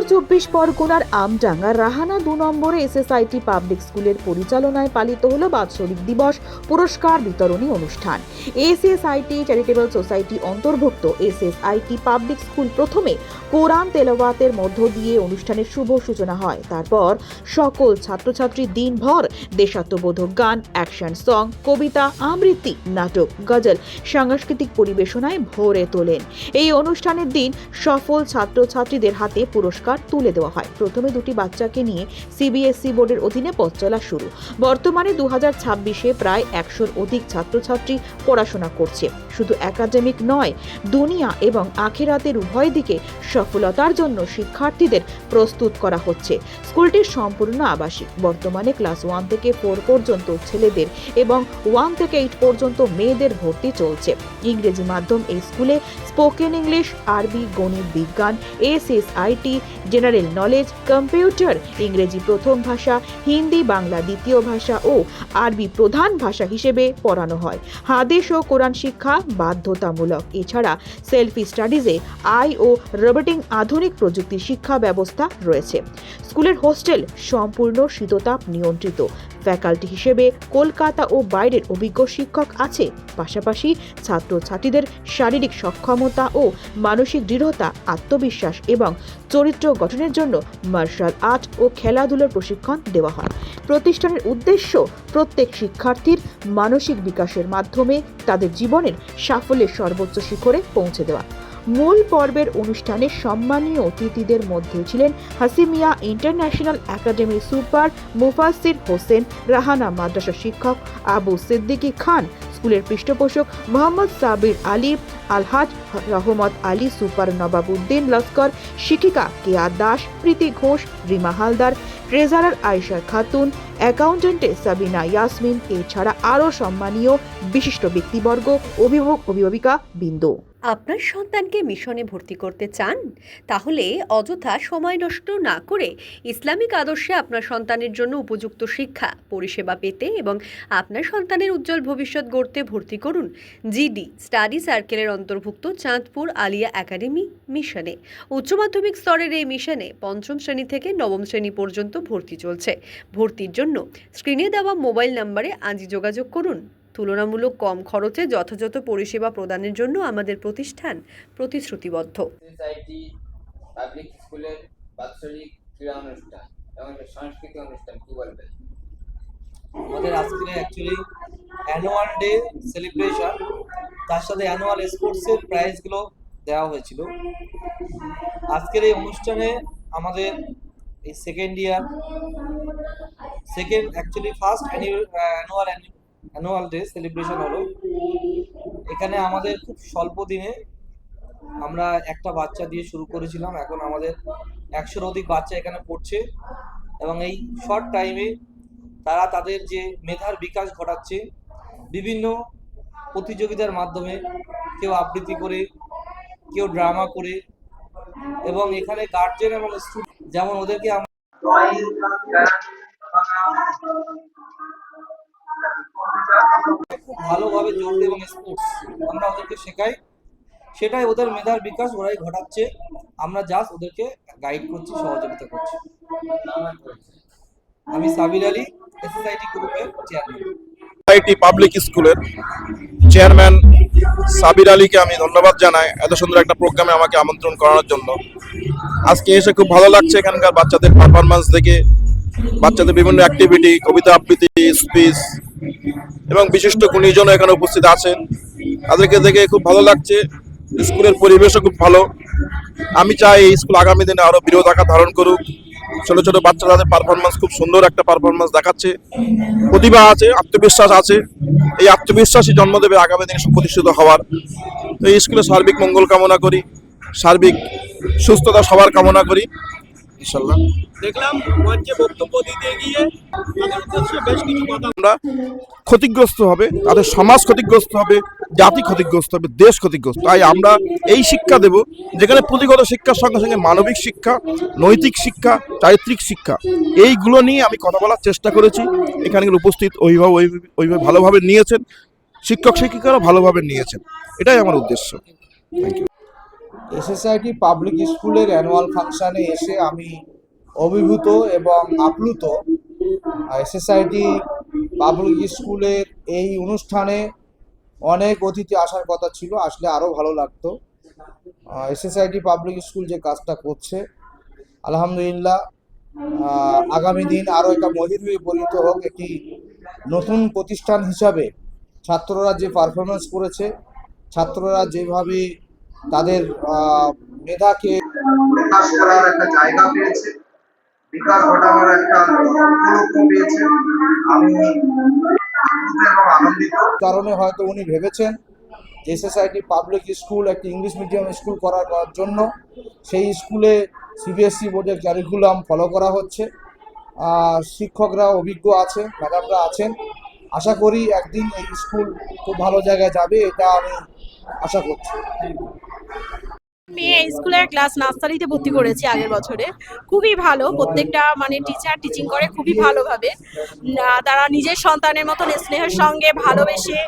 উত্তর 24 পরগনার আমডাঙ্গা রাহানা 2 নম্বরে এসএসআইটি পাবলিক স্কুলের পরিচালনায় পালিত হলো বাৎসরিক দিবস পুরস্কার বিতরণী অনুষ্ঠান। এসএসআইটি চ্যারিটেবল সোসাইটি অন্তর্ভুক্ত এসএসআইটি পাবলিক স্কুল প্রথমে কোরআন তেলাওয়াতের মধ্য দিয়ে অনুষ্ঠানের শুভ সূচনা হয়। তারপর সকল ছাত্রছাত্রী দিনভর দেশাত্মবোধক গান, অ্যাকশন সং, কবিতা, আবৃত্তি, নাটক, গজল, সাংস্কৃতিক পরিবেশনায় ভরে তোলেন। এই অনুষ্ঠানের দিন সফল ছাত্রছাত্রীদের হাতে পুরস্কার তুলে দেওয়া হয়। প্রথমে 2টি বাচ্চাকে নিয়ে সিবিএসই বোর্ডের অধীনে পথ চলা শুরু। বর্তমানে 2026-এ প্রায় 100-র অধিক ছাত্রছাত্রী পড়াশোনা করছে। শুধু একাডেমিক নয়, দুনিয়া এবং আখিরাতের উভয় দিকে সফলতার জন্য শিক্ষার্থীদের প্রস্তুত করা হচ্ছে। স্কুলটি সম্পূর্ণ আবাসিক। বর্তমানে ক্লাস 1 থেকে 4 পর্যন্ত ছেলেদের এবং 1 থেকে 8 পর্যন্ত মেয়েদের ভর্তি চলছে। ইংরেজি মাধ্যম এই স্কুলে স্পোকেন ইংলিশ, আরবি, গণিত, বিজ্ঞান, এসএসআইটি, জেনারেল নলেজ, কম্পিউটার, ইংরেজি প্রথম ভাষা, হিন্দি, বাংলা দ্বিতীয় ভাষা ও আরবি প্রধান ভাষা হিসেবে পড়ানো হয়। হাদিস ও কোরআন শিক্ষা বাধ্যতামূলক। এছাড়া সেলফি স্টাডিজে আই ও রোবোটিং আধুনিক প্রযুক্তির শিক্ষা ব্যবস্থা রয়েছে। স্কুলের হোস্টেল সম্পূর্ণ শীততাপ নিয়ন্ত্রিত। ফ্যাকাল্টি হিসেবে কলকাতা ও বাইরের অভিজ্ঞ শিক্ষক আছে। পাশাপাশি ছাত্রছাত্রীদের শারীরিক সক্ষমতা ও মানসিক দৃঢ়তা, আত্মবিশ্বাস এবং চরিত্র গঠনের জন্য মার্শাল আর্ট ও খেলাধুলার প্রশিক্ষণ দেওয়া হয়। প্রতিষ্ঠানের উদ্দেশ্য প্রত্যেক শিক্ষার্থীর মানসিক বিকাশের মাধ্যমে তাদের জীবনের সাফল্যের সর্বোচ্চ শিখরে পৌঁছে দেওয়া। মূল পর্বের অনুষ্ঠানে সম্মানীয় অতিথিদের মধ্যে ছিলেন হাসিমিয়া ইন্টারন্যাশনাল একাডেমির সুপার মুফাসসির হোসেন, রাহানা মাদ্রাসা শিক্ষক আবু সিদ্দিকী খান, স্কুলের পৃষ্ঠপোষক মোহাম্মদ সাবির আলী, আলহাজ রহমত আলী, সুপার নবাবউদ্দিন লস্কর, শিক্ষিকা কেয়া দাস, প্রীতি ঘোষ, রিমা হালদার, ট্রেজারার আয়েশা খাতুন, অ্যাকাউন্টেন্টে সাবিনা ইয়াসমিন, এছাড়া আরও সম্মানীয় বিশিষ্ট ব্যক্তিবর্গ, অভিভাবক অভিভাবিকা বৃন্দ। আপনার সন্তানকে মিশনে ভর্তি করতে চান? তাহলে অযথা সময় নষ্ট না করে ইসলামিক আদর্শে আপনার সন্তানের জন্য উপযুক্ত শিক্ষা পরিষেবা পেতে এবং আপনার সন্তানের উজ্জ্বল ভবিষ্যৎ গড়তে ভর্তি করুন জিডি স্টাডি সার্কেলের অন্তর্ভুক্ত চাঁদপুর আলিয়া একাডেমি মিশনে। উচ্চ মাধ্যমিক স্তরের এই মিশনে 5ম শ্রেণী থেকে 9ম শ্রেণী পর্যন্ত ভর্তি চলছে। ভর্তির জন্য স্ক্রিনে দেওয়া মোবাইল নম্বরে আজই যোগাযোগ করুন। তুলনামূলক কম খরচে যথাযথ পরিষেবা প্রদানের জন্য আমাদের প্রতিষ্ঠান প্রতিশ্রুতিবদ্ধ। এসএসআইটি পাবলিক স্কুলের বাৎসরিক ক্রীড়া অনুষ্ঠান এবং সাংস্কৃতিক অনুষ্ঠান কি বলবেন? আমাদের আজকে অ্যাকচুয়ালি অ্যানুয়াল ডে সেলিব্রেশন, তার সাথে অ্যানুয়াল স্পোর্টসের প্রাইজগুলো দেওয়া হয়েছিল। আজকের এই অনুষ্ঠানে আমাদের এই ফার্স্ট অ্যানুয়াল ডে সেলিব্রেশন হলো। এখানে আমাদের খুব স্বল্প দিনে আমরা একটা বাচ্চা দিয়ে শুরু করেছিলাম, এখন আমাদের 100-র অধিক বাচ্চা এখানে পড়ছে এবং এই শর্ট টাইমে তারা তাদের যে মেধার বিকাশ ঘটাচ্ছে বিভিন্ন প্রতিযোগিতার মাধ্যমে, কেউ আবৃত্তি করে, কেউ ড্রামা করে, এবং এখানে গার্জেন এবং স্টুডেন্ট যেমন ওদেরকে খুব ভালোভাবে যোগ এবং স্পোর্টস আমরা ওদেরকে শেখাই, সেটাই ওদের মেধার বিকাশ ওরাই ঘটাচ্ছে। আমরা জাস্ট ওদেরকে গাইড করছি, সহযোগিতা করছি। আমি সাবির আলী, এসএসআইটি গ্রুপের চেয়ারম্যান। এসএসআইটি পাবলিক স্কুলের চেয়ারম্যান সাবির আলীকে আমি ধন্যবাদ জানাই এত সুন্দর একটা প্রোগ্রামে আমাকে আমন্ত্রণ করার জন্য। আজকে এসে খুব ভালো লাগছে। এখানকার বাচ্চাদের পারফরমেন্স দেখে, বাচ্চাদের বিভিন্ন অ্যাক্টিভিটি, কবিতা আবৃত্তি, স্পিচ এবং বিশিষ্ট গুণীজন এখানে উপস্থিত আছেন, তাদেরকে দেখে খুব ভালো লাগছে। স্কুলের পরিবেশও খুব ভালো। আমি চাই এই স্কুল আগামী দিনে আরো বৃহৎ আকার ধারণ করুক। ছোট ছোট বাচ্চা তাদের পারফরমেন্স খুব সুন্দর একটা পারফরমেন্স দেখাচ্ছে, প্রতিভা আছে, আত্মবিশ্বাস আছে। এই আত্মবিশ্বাসই জন্ম দেবে আগামী দিনে সুপ্রতিষ্ঠিত হওয়ার। তো এই স্কুলে সার্বিক মঙ্গল কামনা করি, সার্বিক সুস্থতা সবার কামনা করি ইনশাআল্লাহ। দেখলাম মঞ্চে বক্তব্য দিতে গিয়ে বেশ কিছু কথা আমরা ক্ষতিগ্রস্ত হবে, তাদের সমাজ ক্ষতিগ্রস্ত হবে, জাতি ক্ষতিগ্রস্ত হবে, দেশ ক্ষতিগ্রস্ত। তাই আমরা এই শিক্ষা দেব যেখানে পুঁথিগত শিক্ষার সঙ্গে সঙ্গে মানবিক শিক্ষা, নৈতিক শিক্ষা, চারিত্রিক শিক্ষা, এইগুলো নিয়ে আমি কথা বলার চেষ্টা করেছি। এখানে উপস্থিত অভিভাবক ভালোভাবে নিয়েছেন, শিক্ষক শিক্ষিকারা ভালোভাবে নিয়েছেন, এটাই আমার উদ্দেশ্য। Thank you. এসএসআইটি পাবলিক স্কুলের অ্যানুয়াল ফাংশনে এসে আমি অভিভূত এবং আপ্লুত। এসএসআইটি পাবলিক স্কুলের এই অনুষ্ঠানে অনেক অতিথি আসার কথা ছিল, আসলে আরও ভালো লাগতো। এসএসআইটি পাবলিক স্কুল যে কাজটা করছে আলহামদুলিল্লাহ, আগামী দিন আরও এটা মহিরুহে পরিণত হোক। একটি নতুন প্রতিষ্ঠান হিসাবে ছাত্ররা যে পারফরমেন্স করেছে, ছাত্ররা যেভাবে তাদের মেধাকে প্রকাশ করার একটা জায়গা পেয়েছে, বিকাশ ঘটানোর একটা উপলক্ষ পেয়েছে, আমি আপ্লুত এবং আনন্দিত। কারণে হয়তো উনি ভেবেছেন এসএসআইটি পাবলিক স্কুল একটি ইংলিশ মিডিয়াম স্কুল করার জন্য সেই স্কুলে সিবিএসসি বোর্ডের ক্যারিকুলাম ফলো করা হচ্ছে। শিক্ষকরা অভিজ্ঞ আছে, ম্যাডামরা আছেন। আশা করি একদিন এই স্কুল খুব ভালো জায়গায় যাবে, এটা আমি আশা করছি। মেয়ে স্কুলের ক্লাস নার্সারিতে ভর্তি করেছি আগের বছরে। খুবই ভালো, প্রত্যেকটা মানে টিচার টিচিং করে খুবই ভালোভাবে। তারা নিজের সন্তানের মতন স্নেহের সঙ্গে ভালোবেসে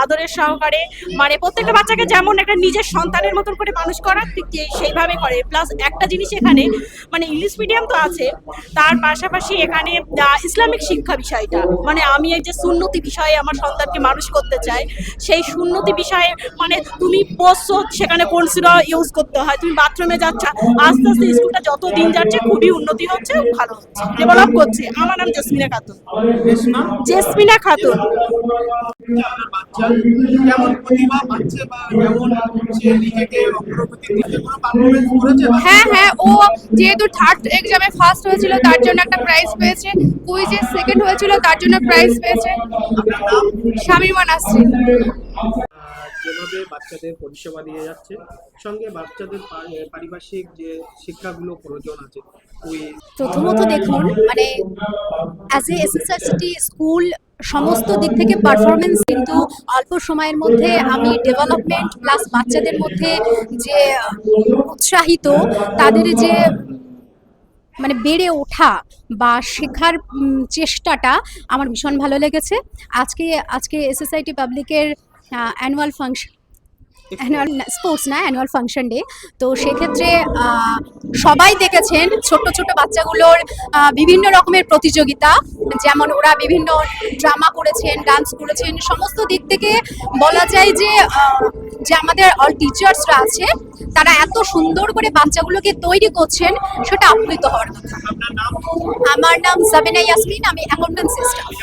আদরের সহকারে মানে প্রত্যেকটা বাচ্চাকে যেমন একটা নিজের সন্তানের মতন করে মানুষ করার ঠিক সেইভাবে করে। প্লাস একটা জিনিস এখানে মানে ইংলিশ মিডিয়াম তো আছে, তার পাশাপাশি এখানে ইসলামিক শিক্ষা বিষয়টা মানে আমি এই যে সুন্নতি বিষয়ে আমার সন্তানকে মানুষ করতে চাই, সেই সুন্নতি বিষয়ে মানে তুমি বসছো সেখানে কোন সূরা ইউজ করতে হয়, তুমি বাথরুমে যাচ্ছ, আস্তে আস্তে স্কুলটা যত দিন যাচ্ছে খুবই উন্নতি হচ্ছে, ভালো হচ্ছে, ডেভেলপ করছে। আমার নাম জেসমিনা খাতুন। জেসমিনা খাতুন। আপনার বাচ্চা কেমন প্রতিভা পাচ্ছে বা কেমন সে নিজেকে অগ্রগতি দিতে কোনো পারফরমেন্স করেছে? হ্যাঁ, ও যেহেতু থার্ড এক্সামে ফার্স্ট হয়েছিল তার জন্য একটা প্রাইজ পেয়েছে, কুইজে সেকেন্ড হয়েছিল তার জন্য প্রাইজ পেয়েছে। আপনার নাম? শামিমা নাসরিন। যেভাবে বাচ্চাদের পরিষেবা দিয়ে যাচ্ছে, সঙ্গে বাচ্চাদের পারিপার্শ্বিক যে শিক্ষাগুলো প্রয়োজন আছে, প্রথমত দেখুন মানে অ্যাজ এ এসএসআইটি স্কুল সমস্ত দিক থেকে পারফরমেন্স, কিন্তু অল্প সময়ের মধ্যে আমি ডেভেলপমেন্ট প্লাস বাচ্চাদের মধ্যে যে উৎসাহিত, তাদের যে মানে বেড়ে ওঠা বা শেখার চেষ্টাটা আমার ভীষণ ভালো লেগেছে। আজকে এসএসআইটি পাবলিকের annual function, annual function day, তো সেক্ষেত্রে সবাই দেখেছেন ছোট ছোট বাচ্চাগুলোর বিভিন্ন রকমের প্রতিযোগিতা, যেমন ওরা বিভিন্ন ড্রামা করেছেন, ডান্স করেছেন, সমস্ত দিক থেকে বলা যায় যে আমাদের অল টিচার্সরা আছে তারা এত সুন্দর করে বাচ্চাগুলোকে তৈরি করছেন, সেটা আপ্লুত হওয়ার কথা। আমার নাম সাবিনা ইয়াসমিন, আমি অ্যাকাউন্টেন্সি স্টাফ।